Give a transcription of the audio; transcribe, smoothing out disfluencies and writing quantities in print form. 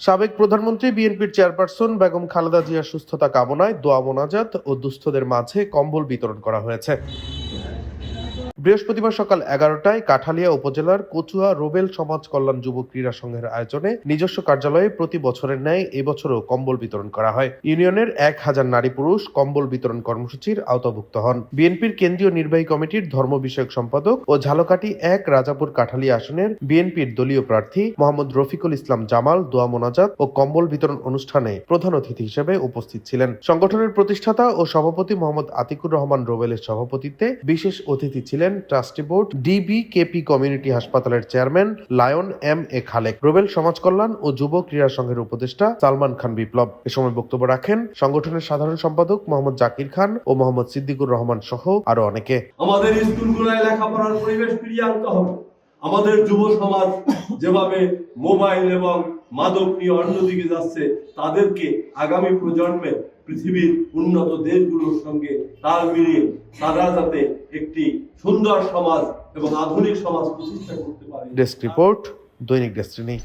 সাবেক প্রধানমন্ত্রী বিএনপির চেয়ারপারসন বেগম খালেদা জিয়ার সুস্থতা কামনায় দোয়া মোনাজাত ও দুস্থদের মাঝে কম্বল বিতরণ করা হয়েছে। বৃহস্পতিবার সকাল 11টায় কাঠালিয়া উপজেলার কচুয়া রোবেল সমাজ কল্যাণ যুব ক্রীড়া সংঘের আয়োজনে নিজস্ব কার্যালয়ে প্রতি বছরের ন্যায় এবছরও কম্বল বিতরণ করা হয়। ইউনিয়নের 1000 নারী পুরুষ কম্বল বিতরণ কর্মসূচির আওতাভুক্ত হন। বিএনপির কেন্দ্রীয় নির্বাহী কমিটির ধর্ম বিষয়ক সম্পাদক ও ঝালকাঠি 1 রাজাপুর কাঠালিয়া আসনের বিএনপির দলীয় প্রার্থী মোহাম্মদ রফিকুল ইসলাম জামাল দোয়া মোনাজাত ও কম্বল বিতরণ অনুষ্ঠানে প্রধান অতিথি হিসেবে উপস্থিত ছিলেন। সংগঠনের প্রতিষ্ঠাতা ও সভাপতি মোহাম্মদ আতিকুর রহমান রোবেলের সভাপতিত্বে বিশেষ অতিথি ছিলেন ট্রাস্টি বোর্ড ডিবিকেপি কমিউনিটি হাসপাতালের chairman lion M A Khalek, Robel সমাজ কল্যাণ ও যুব ক্রীড়া সংঘের উপদেষ্টা সালমান খান বিপ্লব। এ সময় বক্তব্য রাখেন সংগঠনের সাধারণ সম্পাদক মোহাম্মদ জাকির খান ও মোহাম্মদ সিদ্দিকুর রহমান সহ আরো অনেকে। আমাদের স্কুলগুলোয় লেখাপড়ার পরিবেশ ফিরিয়ে আনতে হবে। আমাদের যুব সমাজ যেভাবে মোবাইল এবং মাদক নিয়ে অন্যদিকে যাচ্ছে, তাদেরকে আগামী প্রজন্মে পৃথিবীর উন্নত দেশগুলোর সঙ্গে তাল মিলিয়ে তারা যাতে একটি সুন্দর সমাজ এবং আধুনিক সমাজ প্রতিষ্ঠা করতে পারে। ডেস্ক রিপোর্ট, দৈনিক ডেস্টিনি।